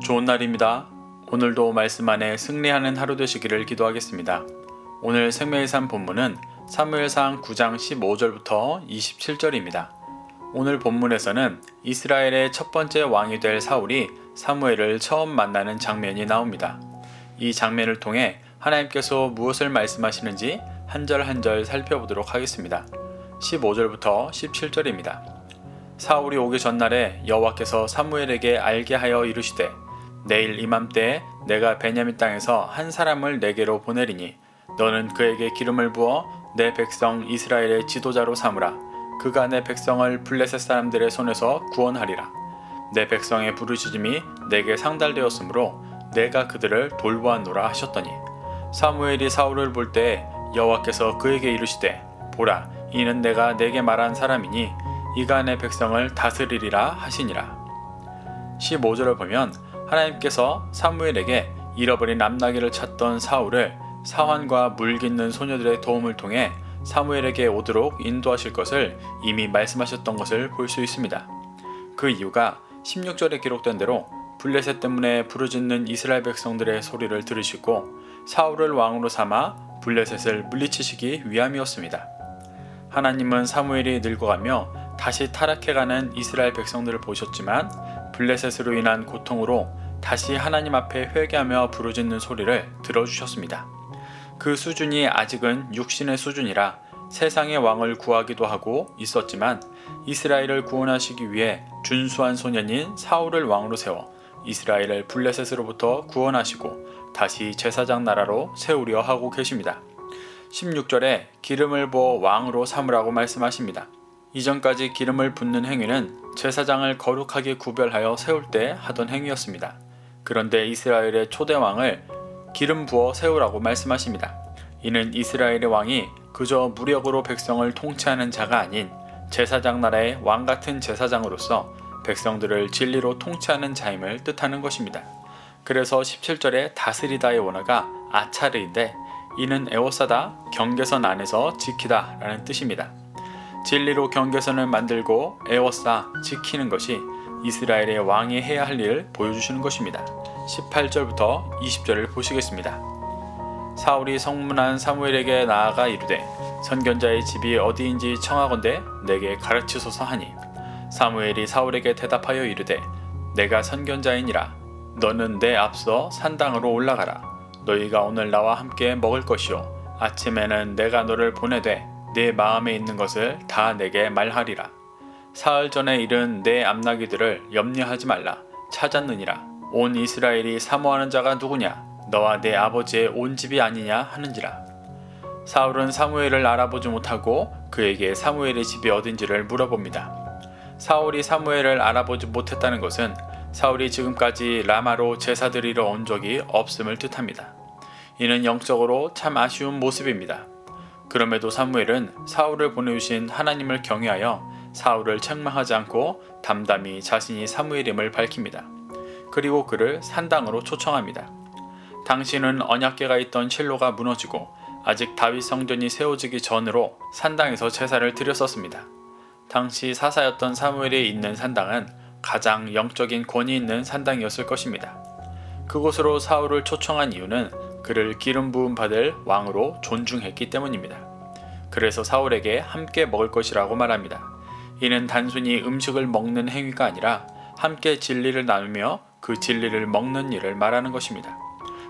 좋은 날입니다. 오늘도 말씀 안에 승리하는 하루 되시기를 기도하겠습니다. 오늘 생명의 삶 본문은 사무엘상 9장 15절부터 27절입니다. 오늘 본문에서는 이스라엘의 첫 번째 왕이 될 사울이 사무엘을 처음 만나는 장면이 나옵니다. 이 장면을 통해 하나님께서 무엇을 말씀하시는지 한 절 한 절 살펴보도록 하겠습니다. 15절부터 17절입니다. 사울이 오기 전날에 여호와께서 사무엘에게 알게 하여 이르시되 내일 이맘때에 내가 베냐민 땅에서 한 사람을 내게로 보내리니 너는 그에게 기름을 부어 내 백성 이스라엘의 지도자로 삼으라. 그가 내 백성을 블레셋 사람들의 손에서 구원하리라. 내 백성의 부르짖음이 내게 상달되었으므로 내가 그들을 돌보았노라 하셨더니 사무엘이 사울을 볼 때 여호와께서 그에게 이르시되 보라 이는 내가 내게 말한 사람이니 이가 내 백성을 다스리리라 하시니라. 15절을 보면 하나님께서 사무엘에게 잃어버린 암나귀를 찾던 사울을 사환과 물깃는 소녀들의 도움을 통해 사무엘에게 오도록 인도하실 것을 이미 말씀하셨던 것을 볼 수 있습니다. 그 이유가 16절에 기록된 대로 블레셋 때문에 부르짖는 이스라엘 백성들의 소리를 들으시고 사울을 왕으로 삼아 블레셋을 물리치시기 위함이었습니다. 하나님은 사무엘이 늙어가며 다시 타락해가는 이스라엘 백성들을 보셨지만 블레셋으로 인한 고통으로 다시 하나님 앞에 회개하며 부르짖는 소리를 들어주셨습니다. 그 수준이 아직은 육신의 수준이라 세상의 왕을 구하기도 하고 있었지만 이스라엘을 구원하시기 위해 준수한 소년인 사울을 왕으로 세워 이스라엘을 블레셋으로부터 구원하시고 다시 제사장 나라로 세우려 하고 계십니다. 16절에 기름을 부어 왕으로 삼으라고 말씀하십니다. 이전까지 기름을 붓는 행위는 제사장을 거룩하게 구별하여 세울 때 하던 행위였습니다. 그런데 이스라엘의 초대 왕을 기름 부어 세우라고 말씀하십니다. 이는 이스라엘의 왕이 그저 무력으로 백성을 통치하는 자가 아닌 제사장 나라의 왕 같은 제사장으로서 백성들을 진리로 통치하는 자임을 뜻하는 것입니다. 그래서 17절에 다스리다의 원어가 아차르인데 이는 에워싸다, 경계선 안에서 지키다 라는 뜻입니다. 진리로 경계선을 만들고 에워싸, 지키는 것이 이스라엘의 왕이 해야 할 일을 보여주시는 것입니다. 18절부터 20절을 보시겠습니다. 사울이 성문한 사무엘에게 나아가 이르되 선견자의 집이 어디인지 청하건대 내게 가르치소서 하니 사무엘이 사울에게 대답하여 이르되 내가 선견자이니라. 너는 내 앞서 산당으로 올라가라. 너희가 오늘 나와 함께 먹을 것이요 아침에는 내가 너를 보내되 내 마음에 있는 것을 다 내게 말하리라. 사흘 전에 잃은 내 암나귀들을 염려하지 말라. 찾았느니라. 온 이스라엘이 사모하는 자가 누구냐? 너와 내 아버지의 온 집이 아니냐 하는지라. 사울은 사무엘을 알아보지 못하고 그에게 사무엘의 집이 어딘지를 물어봅니다. 사울이 사무엘을 알아보지 못했다는 것은 사울이 지금까지 라마로 제사 드리러 온 적이 없음을 뜻합니다. 이는 영적으로 참 아쉬운 모습입니다. 그럼에도 사무엘은 사울을 보내주신 하나님을 경외하여 사울을 책망하지 않고 담담히 자신이 사무엘임을 밝힙니다. 그리고 그를 산당으로 초청합니다. 당시는 언약궤가 있던 실로가 무너지고 아직 다윗 성전이 세워지기 전으로 산당에서 제사를 드렸었습니다. 당시 사사였던 사무엘이 있는 산당은 가장 영적인 권위 있는 산당이었을 것입니다. 그곳으로 사울을 초청한 이유는 그를 기름 부음 받을 왕으로 존중했기 때문입니다. 그래서 사울에게 함께 먹을 것이라고 말합니다. 이는 단순히 음식을 먹는 행위가 아니라 함께 진리를 나누며 그 진리를 먹는 일을 말하는 것입니다.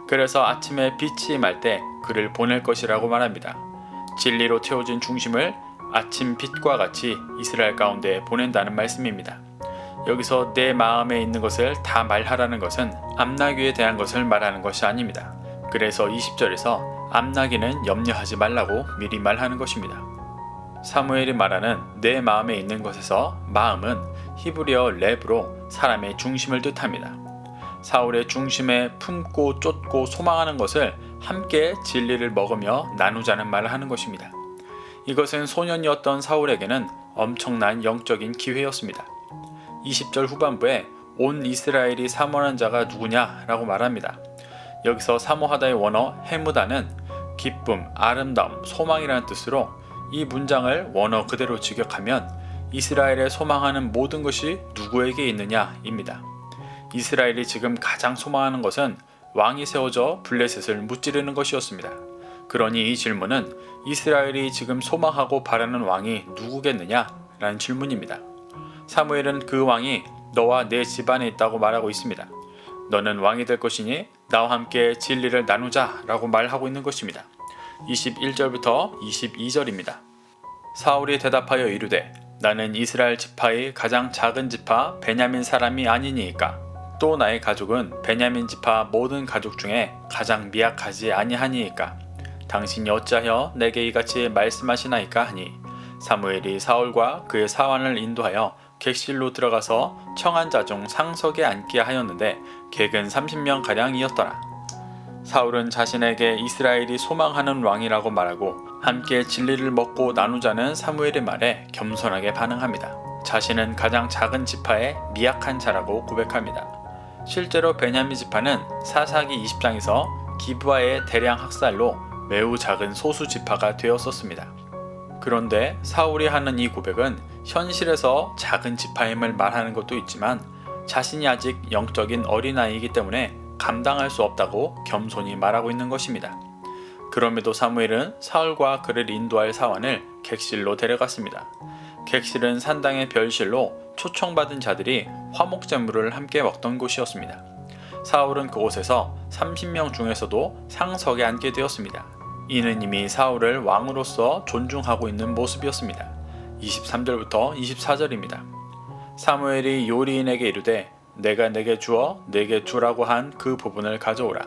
그래서 아침에 빛이 임할 때 그를 보낼 것이라고 말합니다. 진리로 채워진 중심을 아침 빛과 같이 이스라엘 가운데 보낸다는 말씀입니다. 여기서 내 마음에 있는 것을 다 말하라는 것은 암나귀에 대한 것을 말하는 것이 아닙니다. 그래서 20절에서 암나귀는 염려하지 말라고 미리 말하는 것입니다. 사무엘이 말하는 내 마음에 있는 것에서 마음은 히브리어 렙으로 사람의 중심을 뜻합니다. 사울의 중심에 품고 쫓고 소망하는 것을 함께 진리를 먹으며 나누자는 말을 하는 것입니다. 이것은 소년이었던 사울에게는 엄청난 영적인 기회였습니다. 20절 후반부에 온 이스라엘이 사모하는 자가 누구냐 라고 말합니다. 여기서 사모하다의 원어 해무다는 기쁨, 아름다움, 소망이라는 뜻으로 이 문장을 원어 그대로 직역하면 이스라엘에 소망하는 모든 것이 누구에게 있느냐입니다. 이스라엘이 지금 가장 소망하는 것은 왕이 세워져 블레셋을 무찌르는 것이었습니다. 그러니 이 질문은 이스라엘이 지금 소망하고 바라는 왕이 누구겠느냐? 라는 질문입니다. 사무엘은 그 왕이 너와 내 집안에 있다고 말하고 있습니다. 너는 왕이 될 것이니 나와 함께 진리를 나누자 라고 말하고 있는 것입니다. 21절부터 22절입니다. 사울이 대답하여 이르되 나는 이스라엘 지파의 가장 작은 지파 베냐민 사람이 아니니이까 또 나의 가족은 베냐민 지파 모든 가족 중에 가장 미약하지 아니하니이까 당신이 어찌하여 내게 이같이 말씀하시나이까 하니 사무엘이 사울과 그의 사환을 인도하여 객실로 들어가서 청한 자 중 상석에 앉게 하였는데 객은 30명가량이었더라. 사울은 자신에게 이스라엘이 소망하는 왕이라고 말하고 함께 진리를 먹고 나누자는 사무엘의 말에 겸손하게 반응합니다. 자신은 가장 작은 지파의 미약한 자라고 고백합니다. 실제로 베냐민 지파는 사사기 20장에서 기브아의 대량 학살로 매우 작은 소수 지파가 되었었습니다. 그런데 사울이 하는 이 고백은 현실에서 작은 지파임을 말하는 것도 있지만 자신이 아직 영적인 어린아이이기 때문에 감당할 수 없다고 겸손히 말하고 있는 것입니다. 그럼에도 사무엘은 사울과 그를 인도할 사환을 객실로 데려갔습니다. 객실은 산당의 별실로 초청받은 자들이 화목제물을 함께 먹던 곳이었습니다. 사울은 그곳에서 30명 중에서도 상석에 앉게 되었습니다. 이는 이미 사울을 왕으로서 존중하고 있는 모습이었습니다. 23절부터 24절입니다. 사무엘이 요리인에게 이르되 내가 내게 주어 내게 주라고 한 그 부분을 가져오라.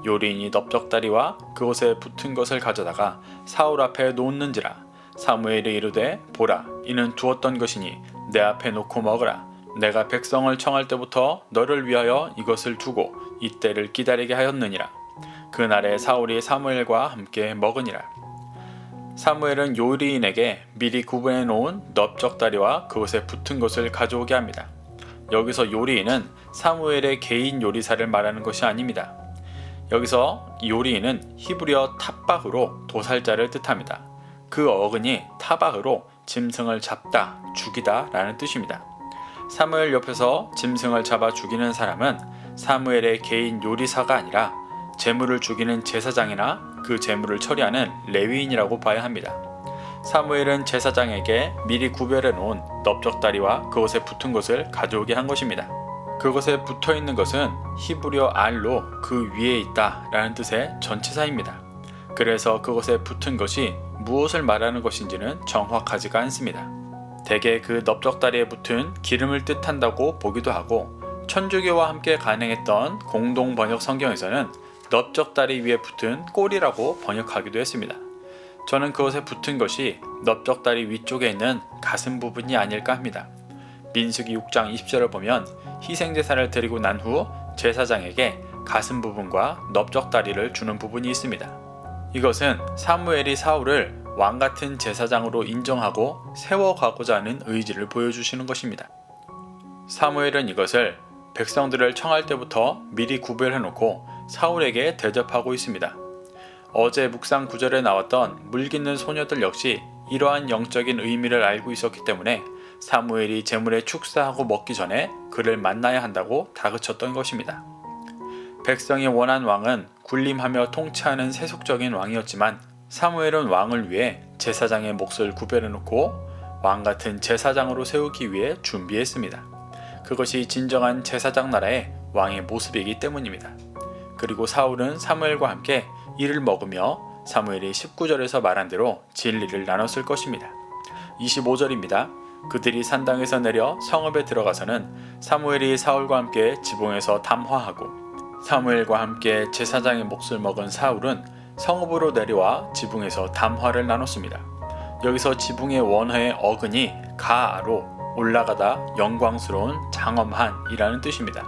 요리인이 넓적다리와 그곳에 붙은 것을 가져다가 사울 앞에 놓는지라. 사무엘이 이르되 보라 이는 두었던 것이니 내 앞에 놓고 먹으라. 내가 백성을 청할 때부터 너를 위하여 이것을 두고 이때를 기다리게 하였느니라. 그날에 사울이 사무엘과 함께 먹으니라. 사무엘은 요리인에게 미리 구분해 놓은 넓적다리와 그것에 붙은 것을 가져오게 합니다. 여기서 요리인은 사무엘의 개인 요리사를 말하는 것이 아닙니다. 여기서 요리인은 히브리어 탑박으로 도살자를 뜻합니다. 그 어근이 타박으로 짐승을 잡다, 죽이다 라는 뜻입니다. 사무엘 옆에서 짐승을 잡아 죽이는 사람은 사무엘의 개인 요리사가 아니라 제물을 죽이는 제사장이나 그 제물을 처리하는 레위인이라고 봐야 합니다. 사무엘은 제사장에게 미리 구별해 놓은 넓적다리와 그것에 붙은 것을 가져오게 한 것입니다. 그것에 붙어 있는 것은 히브리어 알로 그 위에 있다 라는 뜻의 전치사입니다. 그래서 그것에 붙은 것이 무엇을 말하는 것인지는 정확하지가 않습니다. 대개 그 넓적다리에 붙은 기름을 뜻한다고 보기도 하고 천주교와 함께 간행했던 공동 번역 성경에서는 넓적다리 위에 붙은 꼴이라고 번역하기도 했습니다. 저는 그것에 붙은 것이 넓적다리 위쪽에 있는 가슴 부분이 아닐까 합니다. 민수기 6장 20절을 보면 희생제사를 드리고 난 후 제사장에게 가슴 부분과 넓적다리를 주는 부분이 있습니다. 이것은 사무엘이 사울을 왕같은 제사장으로 인정하고 세워가고자 하는 의지를 보여주시는 것입니다. 사무엘은 이것을 백성들을 청할 때부터 미리 구별해놓고 사울에게 대접하고 있습니다. 어제 묵상 구절에 나왔던 물깃는 소녀들 역시 이러한 영적인 의미를 알고 있었기 때문에 사무엘이 제물에 축사하고 먹기 전에 그를 만나야 한다고 다그쳤던 것입니다. 백성이 원한 왕은 군림하며 통치하는 세속적인 왕이었지만 사무엘은 왕을 위해 제사장의 몫을 구별해놓고 왕같은 제사장으로 세우기 위해 준비했습니다. 그것이 진정한 제사장 나라의 왕의 모습이기 때문입니다. 그리고 사울은 사무엘과 함께 이를 먹으며 사무엘이 19절에서 말한 대로 진리를 나눴을 것입니다. 25절입니다. 그들이 산당에서 내려 성읍에 들어가서는 사무엘이 사울과 함께 지붕에서 담화하고 사무엘과 함께 제사장의 몫을 먹은 사울은 성읍으로 내려와 지붕에서 담화를 나눴습니다. 여기서 지붕의 원어의 어근이 가로 올라가다 영광스러운 장엄한이라는 뜻입니다.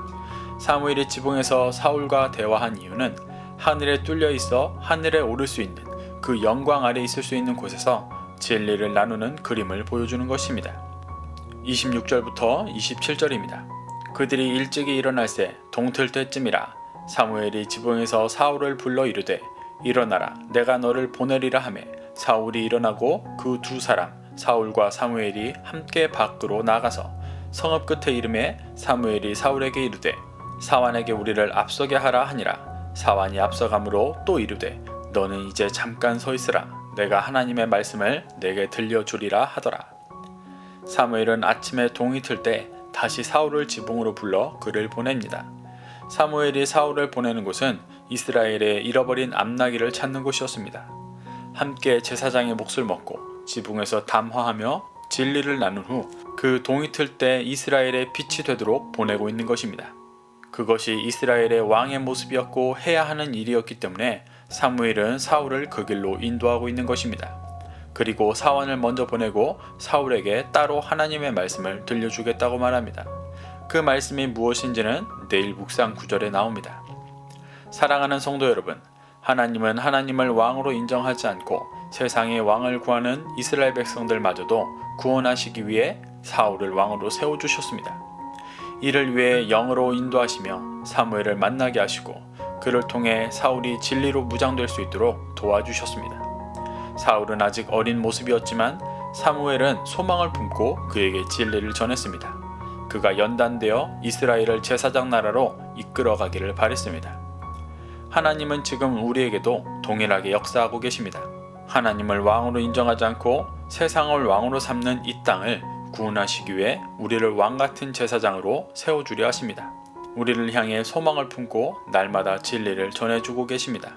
사무엘이 지붕에서 사울과 대화한 이유는 하늘에 뚫려 있어 하늘에 오를 수 있는 그 영광 아래 있을 수 있는 곳에서 진리를 나누는 그림을 보여주는 것입니다. 26절부터 27절입니다. 그들이 일찍이 일어날새 동틀 때쯤이라 사무엘이 지붕에서 사울을 불러 이르되 일어나라 내가 너를 보내리라 하매 사울이 일어나고 그 두 사람 사울과 사무엘이 함께 밖으로 나가서 성읍 끝에 이름에 사무엘이 사울에게 이르되 사환에게 우리를 앞서게 하라 하니라. 사환이 앞서감으로 또 이르되 너는 이제 잠깐 서 있으라. 내가 하나님의 말씀을 내게 들려주리라 하더라. 사무엘은 아침에 동이 틀 때 다시 사울을 지붕으로 불러 그를 보냅니다. 사무엘이 사울을 보내는 곳은 이스라엘의 잃어버린 암나귀를 찾는 곳이었습니다. 함께 제사장의 몫을 먹고 지붕에서 담화하며 진리를 나눈 후 그 동이 틀 때 이스라엘의 빛이 되도록 보내고 있는 것입니다. 그것이 이스라엘의 왕의 모습이었고 해야 하는 일이었기 때문에 사무엘은 사울을 그 길로 인도하고 있는 것입니다. 그리고 사환을 먼저 보내고 사울에게 따로 하나님의 말씀을 들려주겠다고 말합니다. 그 말씀이 무엇인지는 내일 묵상 9절에 나옵니다. 사랑하는 성도 여러분, 하나님은 하나님을 왕으로 인정하지 않고 세상의 왕을 구하는 이스라엘 백성들마저도 구원하시기 위해 사울을 왕으로 세워주셨습니다. 이를 위해 영으로 인도하시며 사무엘을 만나게 하시고 그를 통해 사울이 진리로 무장될 수 있도록 도와주셨습니다. 사울은 아직 어린 모습이었지만 사무엘은 소망을 품고 그에게 진리를 전했습니다. 그가 연단되어 이스라엘을 제사장 나라로 이끌어가기를 바랬습니다. 하나님은 지금 우리에게도 동일하게 역사하고 계십니다. 하나님을 왕으로 인정하지 않고 세상을 왕으로 삼는 이 땅을 구원하시기 위해 우리를 왕같은 제사장으로 세워주려 하십니다. 우리를 향해 소망을 품고 날마다 진리를 전해주고 계십니다.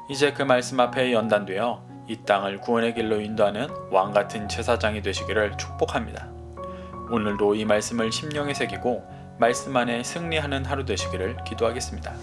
이제 그 말씀 앞에 연단되어 이 땅을 구원의 길로 인도하는 왕같은 제사장이 되시기를 축복합니다. 오늘도 이 말씀을 심령에 새기고 말씀 안에 승리하는 하루 되시기를 기도하겠습니다.